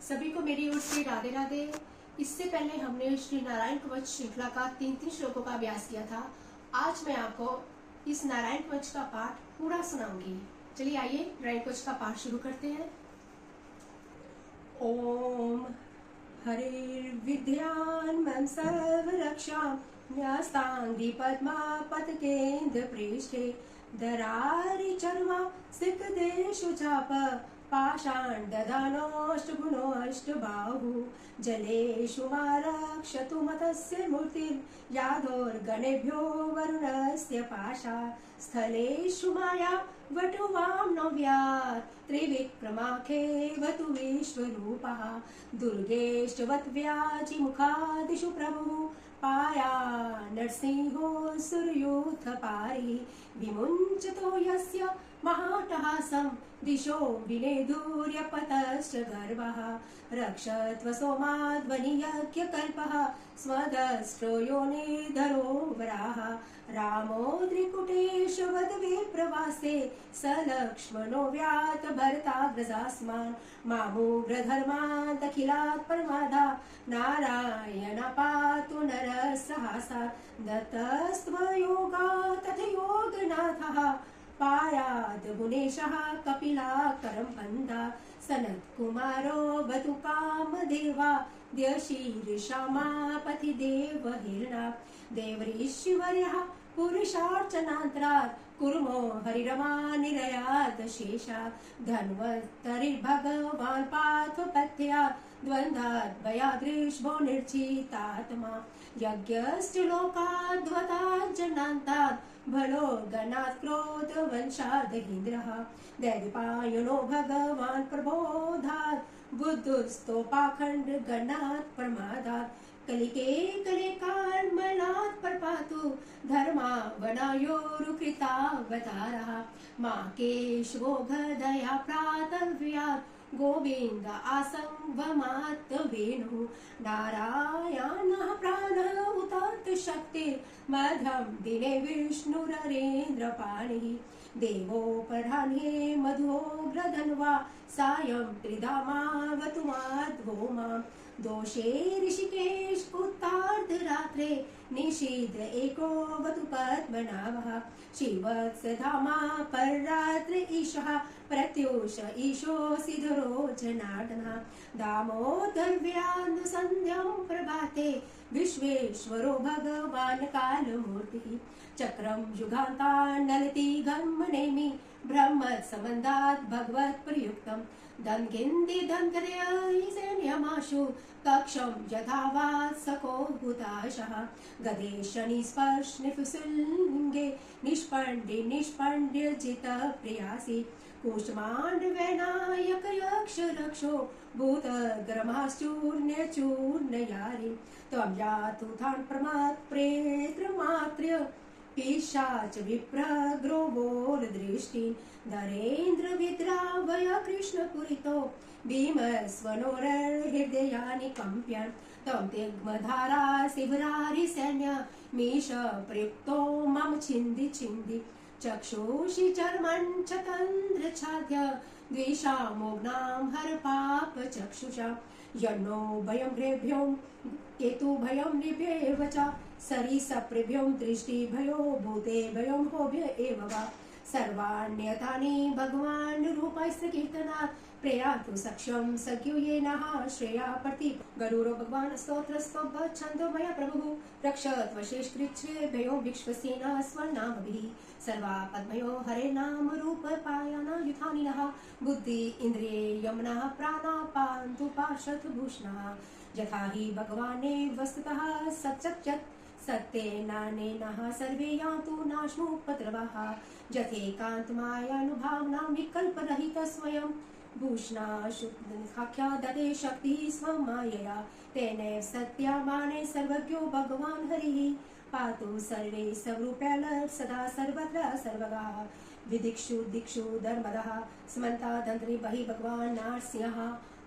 सभी को मेरी ओर से राधे राधे। इससे पहले हमने श्री नारायण कवच श्रृंखला का 3 श्लोकों का अभ्यास किया था। आज मैं आपको इस नारायण कवच का पाठ पूरा सुनाऊंगी। चलिए आइए नारायण कवच का पाठ शुरू करते हैं। ओम हरिर्विद्यान्मं सर्वरक्षां न्यस्ताङ्घ्रि पद्मापतकेन्द्र पृष्ठे दरारिचर्मा सिकदेषु चाप पाषाण दधानोऽष्टगुणोऽष्टबाहु जलेषु मारक्षतु मतस्य मूर्तिर्यादोर्गणेभ्यो वरुणस्य पाशा स्थलेषु माया वटुवाम्नव्यात् त्रिविक्रमाखेवतु विश्वरूपः दुर्गेष्टवत्व्याजिमुखादिषु प्रभुः पाया नरसिंहो सूर्योत्थपारि विमुञ्चतो यस्य महाटहासं दिशो विनेदुर्यपतश्च गर्वः रक्षत्वसोमाध्वनियज्ञकल्पः स्वदष्ट्रो योनिधरो वराः रामो त्रिकुटेशवद् विप्रवासे स लक्ष्मणो व्यात भरताग्रजास्मान् मामुग्रधर्मादखिलात् परमाधा नारायण पातु नरः सहसा दत्तस्त्वयोगा तथयोगनाथः पायाद् गुणेशः कपिलाकरं बन्धा सनत्कुमारो वतु कामदेवा द्यशीर्षामापति देवहिर्णा देवऋषिवर्यः पुरुषार्चनान्तरात् कुर्मो हरिरमा निरयात् शेषात् धन्वन्तरिर्भगवान् पार्थपत्या द्वन्द्वाद्भयादृशो निर्जितात्मा यज्ञश्च लोकाद्वतात् जनान्तात् भलो गणात् क्रोधवंशादहीन्द्रः दैवपायनो भगवान् प्रबोधात् बुद्धुस्तोपाखण्ड गणात् प्रमादात् कलिके कले कालमलात् प्रपातु धर्मावनायोरुकृतावतारः मा केशवो गदया प्रातव्यात् गोविन्द आसंवमात् वेणुः नारायणः प्राणः उतात शक्तिर्मध्यं दिने विष्णुररेन्द्रपाणिः देवोपधान्ये मधुग्रधन्वा सायं त्रिधामावतु माध्वो मां दोषे ऋषिकेश उत्तार्धरात्रे निषीद एको वतु पद्मनाभः श्रीवत्सधामा पररात्र ईशः प्रत्यूष ईशो सिधरो जनार्दनः दामोदर्व्यानुसन्ध्यं प्रभाते विश्वेश्वरो भगवान् कालमूर्तिः चक्रं युगान्तान्नलति गमनेमि ब्रह्मसम्बन्धात् भगवत् प्रयुक्तं दन्गिन्दी दन्गदयमाशु कक्षं यथावात् सको हुताशः गदे शनिस्पर्श निफुसुलिङ्गे निष्पण्ड्य जित प्रियासि कूष्माण्डवैनायक यक्ष रक्षो भूतग्रमाश्चूर्ण्यचूर्णयारि त्वं यातु थान् प्रमात् प्रेत्रमात्र्य पिशाच विप्रग्रोवोर्दृष्टि नरेन्द्र विद्रावय कृष्णपुरितो भीमस्वनोरहृदयानि कम्प्यन् तं दिग्मधारा शिवरारि सैन्य मीश प्रयुक्तो मम छिन्दि चक्षुषि चर्मन् च तन्द्रच्छाद्य द्विषामोग्नां हर पाप चक्षुषा यन्नो भयं गृभ्यों केतुभयं निभ्येव च सरिसप्रभ्यों दृष्टिभयो भूतेभयं होभ्य एव वा सर्वाण्यतानि भगवान् रूपस्य कीर्तनात् प्रयातु सख्यं सख्यो येनः श्रेया प्रति गरुरो भगवान् स्तोत्रस्तोभ छन्दोमय प्रभुः रक्षत् वशेषकृच्छ्रेभ्यो विश्वसेना स्वनामभिः सर्वा पद्मयो हरे नाम रूप पायाना युधानिनः बुद्धि इन्द्रिये यमनः प्राणापान्तु पार्षदभूषणः यथा हि भगवाने वस्तुतः सच्चत् सत्येनानेनः सर्वे यान्तु नाशमुपद्रवः यथेकान्तमायानुभावनां विकल्परहित स्वयं भूषणाशुद्धाख्या ददे शक्तिः स्वमायया तेनैव सत्यामाने सर्वज्ञो भगवान् हरिः पातु सर्वे स्वरूपेण सदा सर्वत्र सर्वगा विदिक्षु दिक्षु धर्मदः समन्तादन्तरि बहिः भगवान् नारसिंहः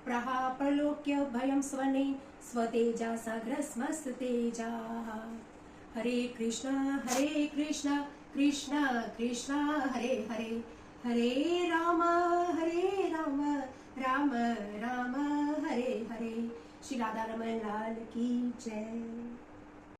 प्रहा प्रलोक्य भयं स्वने स्वतेजा साग्रस्मस्तेजाः हरे कृष्ण कृष्ण कृष्ण हरे हरे हरे राम राम राम हरे श्री राधा रमन लाल की जय।